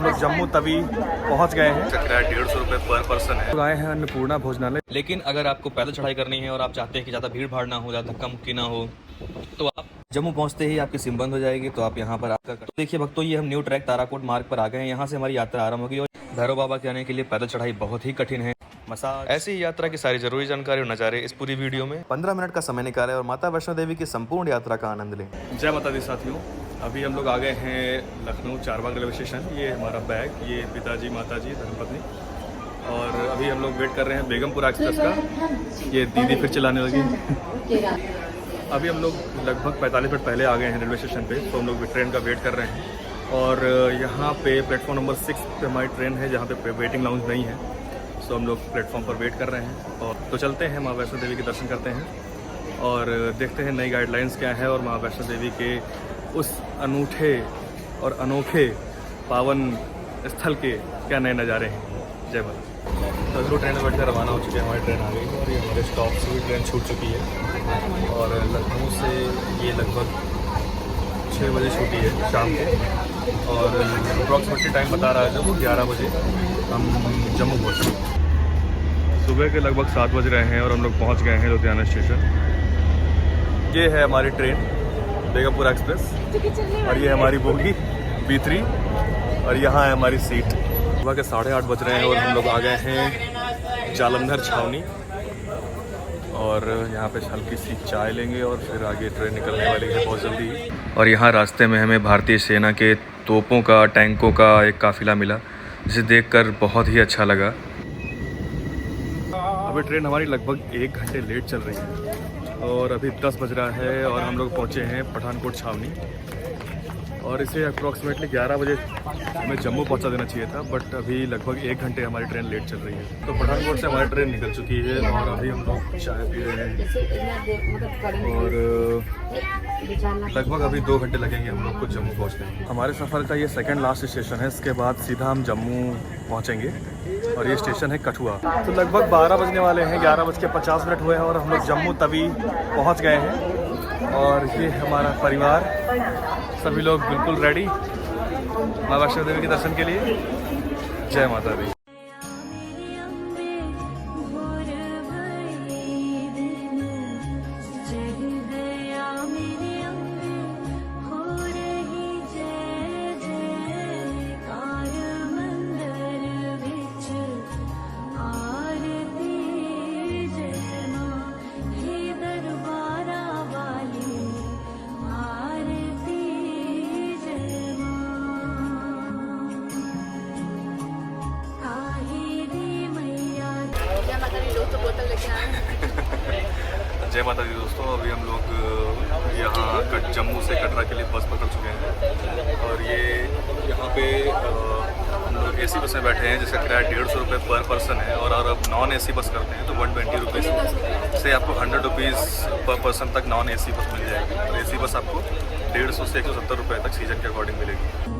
हम लोग जम्मू तवी पहुंच गए हैं। किराया 150 रुपये पर पर्सन है। आए हैं अन्नपूर्णा भोजनालय। लेकिन अगर आपको पैदल चढ़ाई करनी है और आप चाहते हैं कि ज़्यादा भीड़ भाड़ ना हो, ज़्यादा धक्का मुक्की ना हो, तो आप जम्मू पहुंचते ही आपकी सिम बंद हो जाएगी, तो आप यहाँ पर आकर तो देखिए भक्तों, ये हम न्यू ट्रैक ताराकोट मार्ग पर आ गए हैं। यहाँ से हमारी यात्रा आरंभ होगी और भैरव बाबा के आने के लिए पैदल चढ़ाई बहुत ही कठिन है। मसाज ऐसी ही यात्रा की सारी जरूरी जानकारी और नज़ारे इस पूरी वीडियो में 15 मिनट का समय निकालें और माता वैष्णो देवी की संपूर्ण यात्रा का आनंद लें। जय माता दी साथियों, अभी हम लोग आ गए हैं लखनऊ चारबाग रेलवे स्टेशन। ये हमारा बैग, ये पिताजी माताजी धर्मपत्नी, और अभी हम लोग वेट कर रहे हैं बेगमपुरा एक्सप्रेस का। ये दीदी फिर चलाने लगी। अभी हम लोग लगभग 45 मिनट पहले आ गए हैं रेलवे स्टेशन पे, तो हम लोग ट्रेन का वेट कर रहे हैं। और यहाँ पे प्लेटफॉर्म नंबर 6 पे हमारी ट्रेन है, जहाँ पे वेटिंग लाउंज नहीं है, तो हम लोग प्लेटफॉर्म पर वेट कर रहे हैं। और तो चलते हैं, माँ वैष्णो देवी के दर्शन करते हैं और देखते हैं नई गाइडलाइंस क्या है और माँ वैष्णो देवी के उस अनूठे और अनोखे पावन स्थल के क्या नए नज़ारे हैं। जय माता। तो ट्रेन में बैठ कर रवाना हो चुके हैं, हमारी ट्रेन आ गई और ये हमारे स्टॉप से भी ट्रेन छूट चुकी है। और लखनऊ से ये लगभग 6 बजे छूटी है शाम को, और अप्रॉक्सीमेटली टाइम बता रहा है जो 11 बजे हम जम्मू पहुँचे। सुबह के लगभग 7 बज रहे हैं और हम लोग पहुँच गए हैं लुधियाना स्टेशन। ये है हमारी ट्रेन बेगमपुरा एक्सप्रेस, और ये हमारी बोगी B3, और यहाँ है हमारी सीट। सुबह के 8:30 बज रहे हैं और हम लोग आ गए हैं जालंधर छावनी, और यहाँ पे हल्की सी चाय लेंगे और फिर आगे ट्रेन निकलने वाली है बहुत जल्दी। और यहाँ रास्ते में हमें भारतीय सेना के तोपों का, टैंकों का एक काफिला मिला, जिसे देखकर बहुत ही अच्छा लगा। अभी ट्रेन हमारी लगभग 1 घंटे लेट चल रही है और अभी 10 बज रहा है और हम लोग पहुँचे हैं पठानकोट छावनी, और इसे अप्रॉक्सीमेटली 11 बजे हमें जम्मू पहुंचा देना चाहिए था, बट अभी लगभग 1 घंटे हमारी ट्रेन लेट चल रही है। तो पठानकोट से हमारी ट्रेन निकल चुकी है और अभी हम लोग चाय पी रहे हैं, और लगभग अभी 2 घंटे लगेंगे हम लोग को जम्मू पहुंचने में। हमारे सफ़र का ये सेकंड लास्ट स्टेशन है, इसके बाद सीधा हम जम्मू पहुँचेंगे, और ये स्टेशन है कठुआ। तो लगभग 12 बजने वाले हैं, 11:50 हुए हैं और हम लोग जम्मू तवी पहुँच गए हैं। और ये हमारा परिवार, सभी लोग बिल्कुल रेडी माँ वैष्णो देवी के दर्शन के लिए। जय माता दी। जय माता दी दोस्तों, अभी हम लोग यहाँ जम्मू से कटरा के लिए बस पकड़ चुके हैं, और ये यहाँ पे हम लोग AC बस में बैठे हैं, जिसका किराया 150 रुपये पर पर्सन है। और अगर आप नॉन AC बस करते हैं तो 120 रुपीज़ से आपको 100 रुपीज़ पर पर्सन तक नॉन AC बस मिल जाएगी। और AC बस आपको 150 से 170 रुपये तक सीजन के अकॉर्डिंग मिलेगी।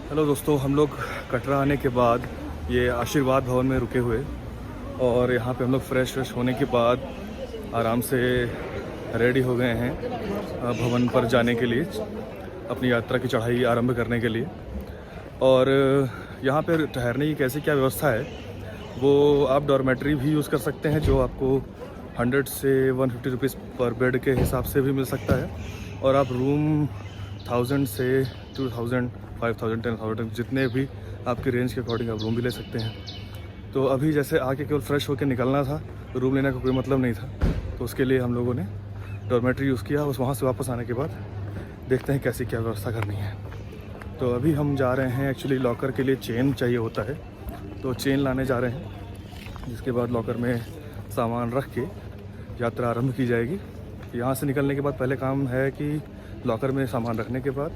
हेलो दोस्तों, हम लोग कटरा आने के बाद ये आशीर्वाद भवन में रुके हुए, और यहाँ पे हम लोग फ्रेश होने के बाद आराम से रेडी हो गए हैं भवन पर जाने के लिए, अपनी यात्रा की चढ़ाई आरंभ करने के लिए। और यहाँ पे ठहरने की कैसी क्या व्यवस्था है, वो आप डॉर्मेट्री भी यूज़ कर सकते हैं, जो आपको 100 से 150 रुपीज़ पर बेड के हिसाब से भी मिल सकता है। और आप रूम 1000 से 2000, 5000, 10,000 जितने भी आपकी रेंज के अकॉर्डिंग आप रूम भी ले सकते हैं। तो अभी जैसे आके केवल फ्रेश होकर निकलना था, रूम लेने का कोई मतलब नहीं था, तो उसके लिए हम लोगों ने डॉर्मेट्री यूज़ किया। उस वहाँ से वापस आने के बाद देखते हैं कैसी क्या व्यवस्था करनी है। तो अभी हम जा रहे हैं, एक्चुअली लॉकर के लिए चेन चाहिए होता है, तो चेन लाने जा रहे हैं, जिसके बाद लॉकर में सामान रख के यात्रा आरंभ की जाएगी। यहाँ से निकलने के बाद पहले काम है कि लॉकर में सामान रखने के बाद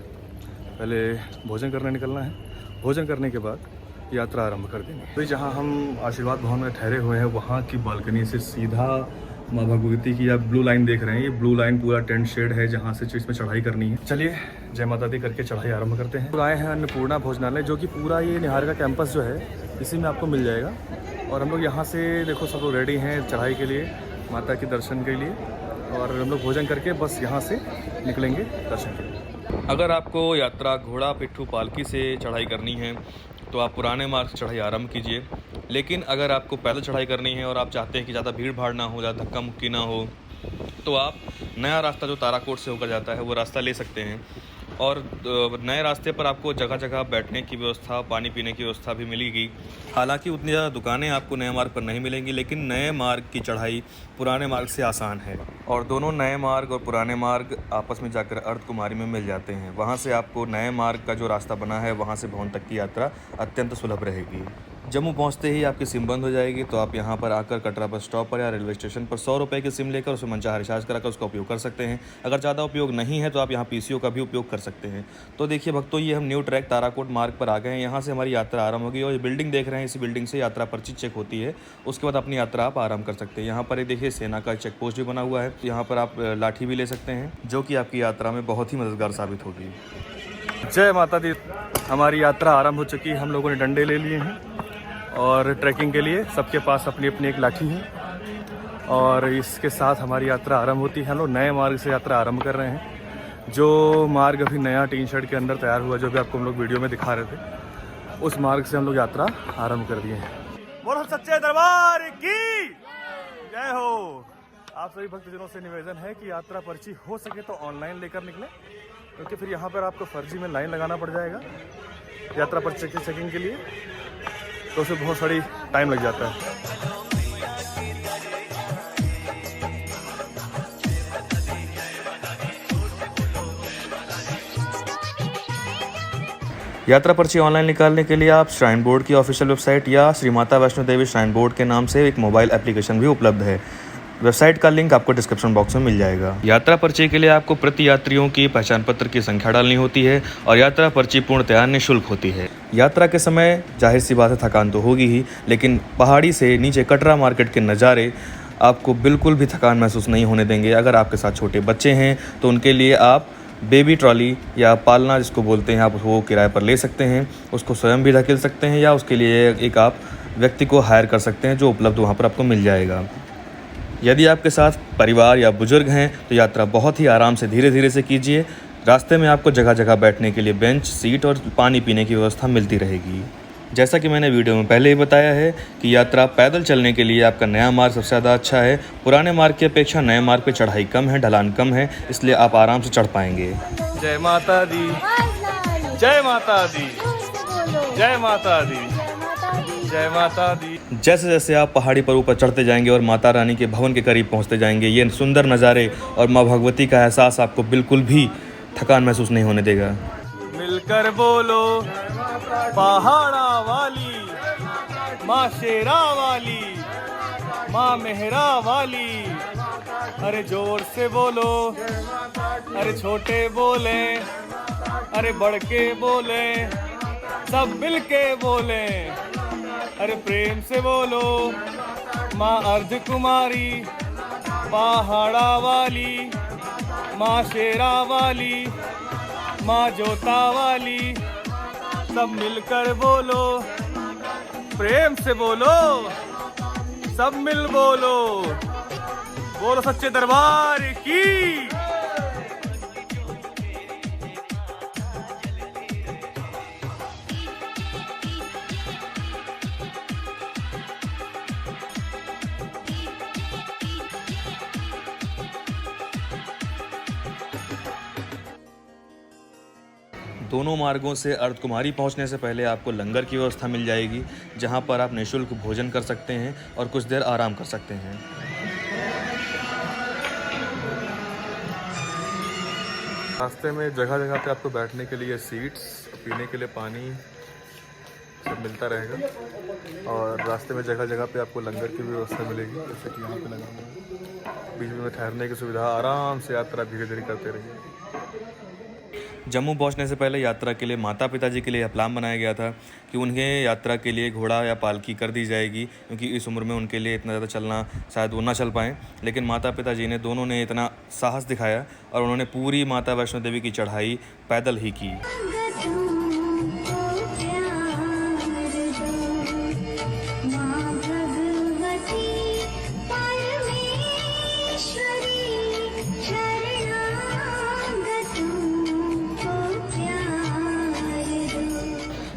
पहले भोजन करने निकलना है। भोजन करने के बाद यात्रा आरंभ कर देंगे। तो जहाँ हम आशीर्वाद भवन में ठहरे हुए हैं वहाँ की बालकनी से सीधा माँ भगवती की आप ब्लू लाइन देख रहे हैं। ये ब्लू लाइन पूरा टेंट शेड है जहाँ से इसमें चढ़ाई करनी है। चलिए जय माता दी करके चढ़ाई आरंभ करते हैं। आए हैं अन्नपूर्णा भोजनालय, जो कि पूरा ये निहार का कैंपस जो है इसी में आपको मिल जाएगा। और हम लोग यहाँ से देखो सब लोग रेडी हैं चढ़ाई के लिए, माता के दर्शन के लिए। और हम लोग भोजन करके बस यहाँ से निकलेंगे दर्शन के लिए। अगर आपको यात्रा घोड़ा पिट्ठू पालकी से चढ़ाई करनी है तो आप पुराने मार्ग से चढ़ाई आरंभ कीजिए। लेकिन अगर आपको पैदल चढ़ाई करनी है और आप चाहते हैं कि ज़्यादा भीड़ भाड़ ना हो, ज़्यादा धक्का मुक्की ना हो, तो आप नया रास्ता जो ताराकोट से होकर जाता है वो रास्ता ले सकते हैं। और नए रास्ते पर आपको जगह जगह बैठने की व्यवस्था, पानी पीने की व्यवस्था भी मिलेगी। हालांकि उतनी ज़्यादा दुकानें आपको नए मार्ग पर नहीं मिलेंगी, लेकिन नए मार्ग की चढ़ाई पुराने मार्ग से आसान है। और दोनों नए मार्ग और पुराने मार्ग आपस में जाकर अर्धकुमारी में मिल जाते हैं। वहाँ से आपको नए मार्ग का जो रास्ता बना है वहाँ से भवन तक की यात्रा अत्यंत सुलभ रहेगी। जम्मू पहुंचते ही आपकी सिम बंद हो जाएगी, तो आप यहां पर आकर कटरा बस स्टॉप पर या रेलवे स्टेशन पर 100 रुपये की सिम लेकर उसमें मनचाहा रिचार्ज कराकर उसका उपयोग कर सकते हैं। अगर ज़्यादा उपयोग नहीं है तो आप यहां पीसीओ का भी उपयोग कर सकते हैं। तो देखिए भक्तों, ये हम न्यू ट्रैक ताराकोट मार्ग पर आ गए हैं। यहाँ से हमारी यात्रा आरंभ होगी और ये बिल्डिंग देख रहे हैं, इसी बिल्डिंग से यात्रा पर्ची चेक होती है। उसके बाद अपनी यात्रा आप आरंभ कर सकते हैं। यहाँ पर देखिए सेना का चेक पोस्ट भी बना हुआ है। यहाँ पर आप लाठी भी ले सकते हैं, जो कि आपकी यात्रा में बहुत ही मददगार साबित होगी। जय माता दी। हमारी यात्रा आरंभ हो चुकी है। हम लोगों ने डंडे ले लिए हैं और ट्रैकिंग के लिए सबके पास अपनी अपनी एक लाठी है। और इसके साथ हमारी यात्रा आरंभ होती है। हम लोग नए मार्ग से यात्रा आरंभ कर रहे हैं। जो मार्ग अभी नया टीन शेड के अंदर तैयार हुआ, जो भी आपको हम लोग वीडियो में दिखा रहे थे, उस मार्ग से हम लोग यात्रा आरंभ कर दिए हैं। बोलो सच्चे दरबार की जय हो। आप सभी भक्तजनों से निवेदन है कि यात्रा पर्ची हो सके तो ऑनलाइन लेकर निकलें, क्योंकि फिर यहाँ पर आपको फर्जी में लाइन लगाना पड़ जाएगा यात्रा पर्ची चेकिंग के लिए, तो उसे बहुत सारी टाइम लग जाता है। यात्रा पर्ची ऑनलाइन निकालने के लिए आप श्राइन बोर्ड की ऑफिशियल वेबसाइट या श्री माता वैष्णो देवी श्राइन बोर्ड के नाम से एक मोबाइल एप्लीकेशन भी उपलब्ध है। वेबसाइट का लिंक आपको डिस्क्रिप्शन बॉक्स में मिल जाएगा। यात्रा पर्ची के लिए आपको प्रति यात्रियों की पहचान पत्र की संख्या डालनी होती है और यात्रा पर्ची पूर्णतया निःशुल्क होती है। यात्रा के समय जाहिर सी बात है थकान तो होगी ही, लेकिन पहाड़ी से नीचे कटरा मार्केट के नज़ारे आपको बिल्कुल भी थकान महसूस नहीं होने देंगे। अगर आपके साथ छोटे बच्चे हैं तो उनके लिए आप बेबी ट्रॉली या पालना जिसको बोलते हैं, आप वो किराए पर ले सकते हैं। उसको स्वयं भी धकेल सकते हैं या उसके लिए एक आप व्यक्ति को हायर कर सकते हैं, जो उपलब्ध वहाँ पर आपको मिल जाएगा। यदि आपके साथ परिवार या बुजुर्ग हैं तो यात्रा बहुत ही आराम से धीरे धीरे से कीजिए। रास्ते में आपको जगह जगह बैठने के लिए बेंच, सीट और पानी पीने की व्यवस्था मिलती रहेगी। जैसा कि मैंने वीडियो में पहले ही बताया है कि यात्रा पैदल चलने के लिए आपका नया मार्ग सबसे ज़्यादा अच्छा है। पुराने मार्ग की अपेक्षा नए मार्ग पे चढ़ाई कम है, ढलान कम है, इसलिए आप आराम से चढ़ पाएंगे। जय माता दी, जय माता दी, जय माता दी, जय माता दी। जैसे जैसे आप पहाड़ी पर ऊपर चढ़ते जाएंगे और माता रानी के भवन के करीब पहुंचते जाएंगे, ये सुंदर नज़ारे और माँ भगवती का एहसास आपको बिल्कुल भी थकान महसूस नहीं होने देगा। मिलकर बोलो पहाड़ा वाली, माँ शेरा वाली, माँ मेहरा वाली। अरे जोर से बोलो, अरे छोटे बोले, अरे बड़ के बोले, सब मिल के बोले। अरे प्रेम से बोलो माँ अर्ध कुमारी, पहाड़ा वाली, माँ शेरा वाली, माँ जोता वाली। सब मिलकर बोलो, प्रेम से बोलो, सब मिल बोलो, बोलो सच्चे दरबार की। दोनों मार्गों से अर्धकुमारी पहुंचने से पहले आपको लंगर की व्यवस्था मिल जाएगी, जहां पर आप निःशुल्क भोजन कर सकते हैं और कुछ देर आराम कर सकते हैं। रास्ते में जगह जगह पे आपको बैठने के लिए सीट्स, पीने के लिए पानी सब मिलता रहेगा। और रास्ते में जगह जगह पे आपको लंगर की भी व्यवस्था मिलेगी, जैसे कि यहाँ पे लगा हुआ है। बीच में ठहरने की सुविधा, आराम से यात्रा धीरे धीरे करते रहिए। जम्मू पहुंचने से पहले यात्रा के लिए माता पिताजी के लिए प्लान बनाया गया था कि उन्हें यात्रा के लिए घोड़ा या पालकी कर दी जाएगी, क्योंकि इस उम्र में उनके लिए इतना ज़्यादा चलना शायद वो ना चल पाएँ। लेकिन माता पिताजी ने दोनों ने इतना साहस दिखाया और उन्होंने पूरी माता वैष्णो देवी की चढ़ाई पैदल ही की।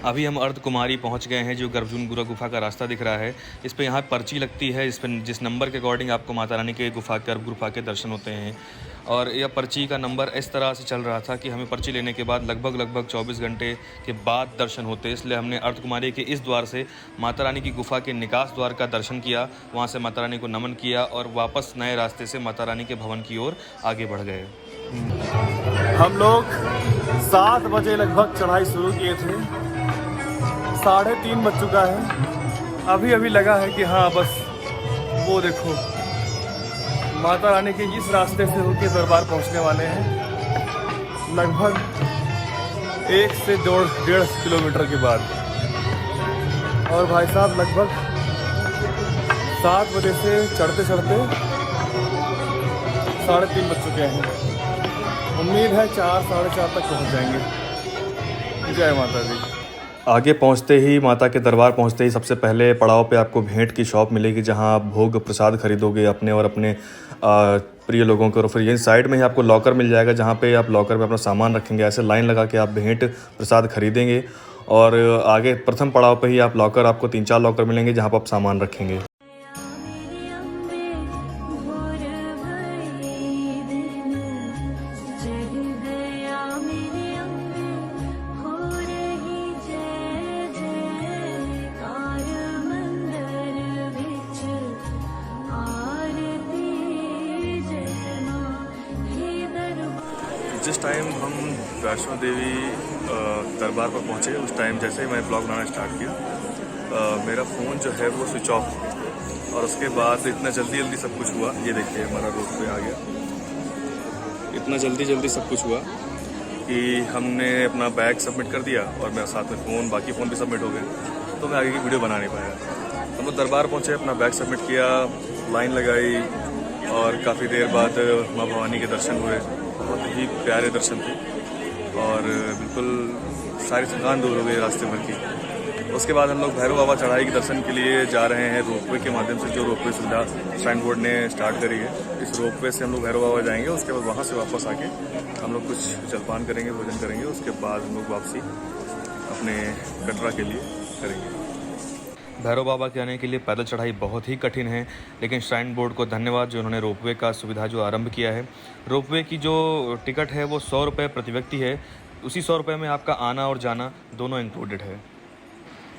अभी हम अर्धकुमारी पहुंच गए हैं, जो गर्भजून गुफा का रास्ता दिख रहा है। इस पे यहाँ पर्ची लगती है, इस पर जिस नंबर के अकॉर्डिंग आपको माता रानी के गुफा के दर्शन होते हैं। और यह पर्ची का नंबर इस तरह से चल रहा था कि हमें पर्ची लेने के बाद लगभग 24 घंटे के बाद दर्शन होते, इसलिए हमने अर्धकुमारी के इस द्वार से माता रानी की गुफा के निकास द्वार का दर्शन किया, वहाँ से माता रानी को नमन किया और वापस नए रास्ते से माता रानी के भवन की ओर आगे बढ़ गए। हम लोग 7 बजे लगभग चढ़ाई शुरू किए थे, 3:30 बज चुका है। अभी लगा है कि हाँ बस वो देखो माता रानी के इस रास्ते से होकर दरबार पहुंचने वाले हैं, लगभग 1 से 1.5 किलोमीटर के बाद। और भाई साहब लगभग 7 बजे से चढ़ते 3:30 बज चुके हैं। उम्मीद है 4 साढ़े 4 तक पहुंच जाएंगे। जय माता दी। आगे पहुंचते ही, माता के दरबार पहुंचते ही सबसे पहले पड़ाव पे आपको भेंट की शॉप मिलेगी, जहां आप भोग प्रसाद खरीदोगे अपने और अपने प्रिय लोगों को। और फिर यही साइड में ही आपको लॉकर मिल जाएगा, जहां पे आप लॉकर में अपना सामान रखेंगे। ऐसे लाइन लगा के आप भेंट प्रसाद खरीदेंगे और आगे प्रथम पड़ाव पे ही आप लॉकर, आपको 3-4 लॉकर मिलेंगे जहाँ पर आप सामान रखेंगे। जिस टाइम हम वैष्णो देवी दरबार पर पहुँचे, उस टाइम जैसे ही मैंने ब्लॉग बनाना स्टार्ट किया, मेरा फ़ोन जो है वो स्विच ऑफ था। और उसके बाद इतना जल्दी सब कुछ हुआ। ये देखिए हमारा रोड पे आ गया। इतना जल्दी सब कुछ हुआ कि हमने अपना बैग सबमिट कर दिया और मेरे साथ में फ़ोन, बाकी फ़ोन भी सबमिट हो गए, तो मैं आगे की वीडियो बना नहीं पाया। हम लोग दरबार पहुँचे, अपना बैग सबमिट किया, लाइन लगाई और काफ़ी देर बाद माँ भवानी के दर्शन हुए। बहुत ही प्यारे दर्शन थे और बिल्कुल सारी थकान दूर हो गई रास्ते भर की। उसके बाद हम लोग भैरव बाबा चढ़ाई के दर्शन के लिए जा रहे हैं रोपवे के माध्यम से, जो रोपवे सुविधा श्राइन बोर्ड ने स्टार्ट करी है। इस रोपवे से हम लोग भैरव बाबा जाएंगे, उसके बाद वहाँ से वापस आके हम लोग कुछ जलपान करेंगे, भोजन करेंगे। उसके बाद हम लोग वापसी अपने कटरा के लिए करेंगे। भैरव बाबा के आने के लिए पैदल चढ़ाई बहुत ही कठिन है, लेकिन श्राइन बोर्ड को धन्यवाद जो उन्होंने रोपवे का सुविधा जो आरंभ किया है। रोपवे की जो टिकट है वो 100 रुपये प्रति व्यक्ति है। उसी 100 रुपये में आपका आना और जाना दोनों इंक्लूडेड है।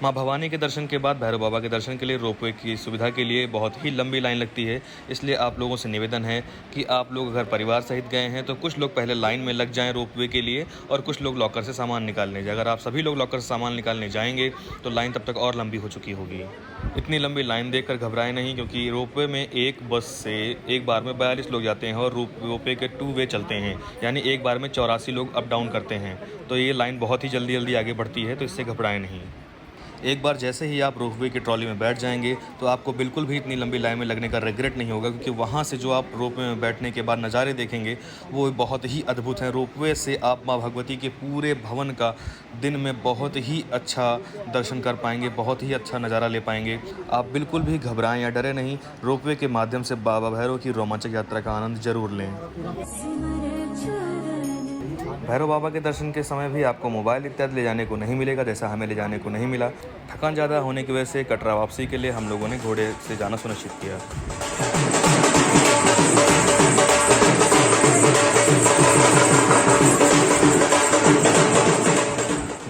माँ भवानी के दर्शन के बाद भैरव बाबा के दर्शन के लिए रोपवे की सुविधा के लिए बहुत ही लंबी लाइन लगती है। इसलिए आप लोगों से निवेदन है कि आप लोग अगर परिवार सहित गए हैं तो कुछ लोग पहले लाइन में लग जाएं रोपवे के लिए और कुछ लोग लॉकर से सामान निकालने जाए। अगर आप सभी लोग लॉकर से सामान निकालने जाएंगे तो लाइन तब तक और लंबी हो चुकी होगी। इतनी लंबी लाइन देखकर घबराएं नहीं, क्योंकि रोपवे में एक बस से एक बार में 42 लोग जाते हैं और रोपवे के 2 वे चलते हैं, यानी एक बार में 84 लोग अप डाउन करते हैं। तो ये लाइन बहुत ही जल्दी आगे बढ़ती है, तो इससे घबराएं नहीं। एक बार जैसे ही आप रोपवे की ट्रॉली में बैठ जाएंगे तो आपको बिल्कुल भी इतनी लंबी लाइन में लगने का रिग्रेट नहीं होगा, क्योंकि वहाँ से जो आप रोपवे में बैठने के बाद नज़ारे देखेंगे वो बहुत ही अद्भुत हैं। रोपवे से आप माँ भगवती के पूरे भवन का दिन में बहुत ही अच्छा दर्शन कर पाएंगे, बहुत ही अच्छा नज़ारा ले पाएंगे। आप बिल्कुल भी घबराएं या डरे नहीं, रोपवे के माध्यम से बाबा भैरव की रोमांचक यात्रा का आनंद जरूर लें। भैरव बाबा के दर्शन के समय भी आपको मोबाइल इत्यादि ले जाने को नहीं मिलेगा, जैसा हमें ले जाने को नहीं मिला। थकान ज़्यादा होने की वजह से कटरा वापसी के लिए हम लोगों ने घोड़े से जाना सुनिश्चित किया।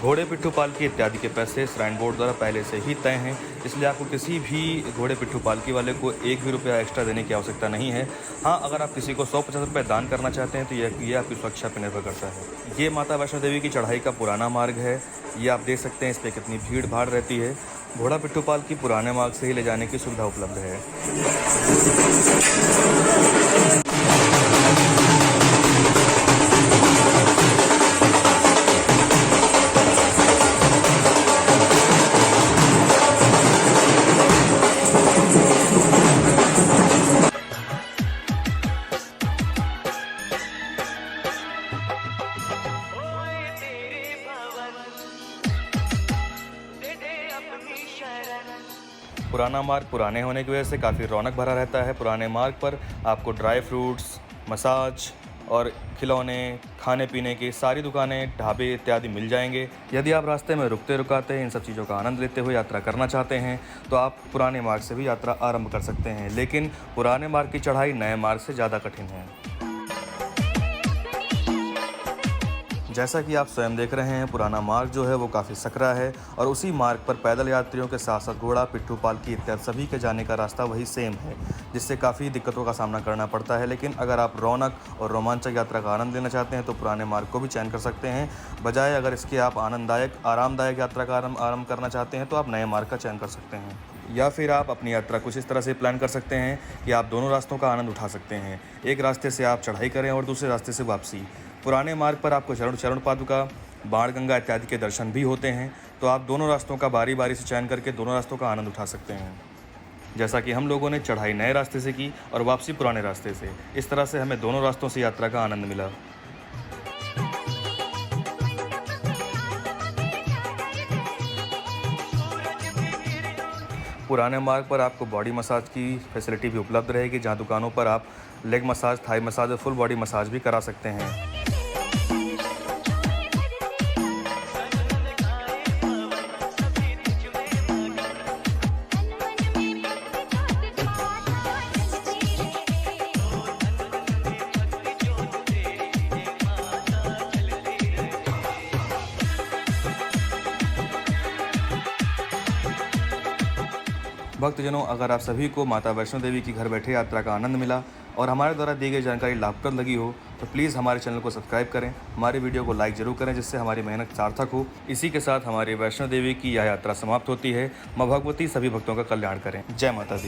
घोड़े, पिट्ठू पालकी इत्यादि के पैसे श्राइन बोर्ड द्वारा पहले से ही तय हैं, इसलिए आपको किसी भी घोड़े, पिट्ठू पालकी वाले को 1 भी रुपया एक्स्ट्रा देने की आवश्यकता नहीं है। हाँ, अगर आप किसी को 150 रुपये दान करना चाहते हैं तो ये आपकी सुरक्षा पर निर्भर करता है। ये माता वैष्णो देवी की चढ़ाई का पुराना मार्ग है। ये आप देख सकते हैं इस पर कितनी भीड़ भाड़ रहती है। घोड़ा, पिट्ठू पालकी पुराने मार्ग से ही ले जाने की सुविधा उपलब्ध है। पुराना मार्ग पुराने होने की वजह से काफ़ी रौनक भरा रहता है। पुराने मार्ग पर आपको ड्राई फ्रूट्स, मसाज और खिलौने, खाने पीने की सारी दुकानें, ढाबे इत्यादि मिल जाएंगे। यदि आप रास्ते में रुकते रुकाते इन सब चीज़ों का आनंद लेते हुए यात्रा करना चाहते हैं तो आप पुराने मार्ग से भी यात्रा आरंभ कर सकते हैं। लेकिन पुराने मार्ग की चढ़ाई नए मार्ग से ज़्यादा कठिन है। जैसा कि आप स्वयं देख रहे हैं, पुराना मार्ग जो है वो काफ़ी सकरा है और उसी मार्ग पर पैदल यात्रियों के साथ साथ घोड़ा, पिट्ठू, पालकी इत्यादि सभी के जाने का रास्ता वही सेम है, जिससे काफ़ी दिक्कतों का सामना करना पड़ता है। लेकिन अगर आप रौनक और रोमांचक यात्रा का आनंद लेना चाहते हैं तो पुराने मार्ग को भी चयन कर सकते हैं। बजाय अगर इसके आप आरामदायक यात्रा का आरंभ करना चाहते हैं तो आप नए मार्ग का चयन कर सकते हैं। या फिर आप अपनी यात्रा कुछ इस तरह से प्लान कर सकते हैं कि आप दोनों रास्तों का आनंद उठा सकते हैं। एक रास्ते से आप चढ़ाई करें और दूसरे रास्ते से वापसी। पुराने मार्ग पर आपको चरण पादुका, बाण गंगा इत्यादि के दर्शन भी होते हैं, तो आप दोनों रास्तों का बारी बारी से चयन करके दोनों रास्तों का आनंद उठा सकते हैं। जैसा कि हम लोगों ने चढ़ाई नए रास्ते से की और वापसी पुराने रास्ते से, इस तरह से हमें दोनों रास्तों से यात्रा का आनंद मिला। पुराने मार्ग पर आपको बॉडी मसाज की फैसिलिटी भी उपलब्ध रहेगी, जहां दुकानों पर आप लेग मसाज, थाई मसाज और फुल बॉडी मसाज भी करा सकते हैं। भक्तजनों, अगर आप सभी को माता वैष्णो देवी की घर बैठे यात्रा का आनंद मिला और हमारे द्वारा दी गई जानकारी लाभप्रद लगी हो तो प्लीज़ हमारे चैनल को सब्सक्राइब करें, हमारे वीडियो को लाइक ज़रूर करें, जिससे हमारी मेहनत सार्थक हो। इसी के साथ हमारी वैष्णो देवी की यह यात्रा समाप्त होती है। माँ भगवती सभी भक्तों का कल्याण करें। जय माता दी।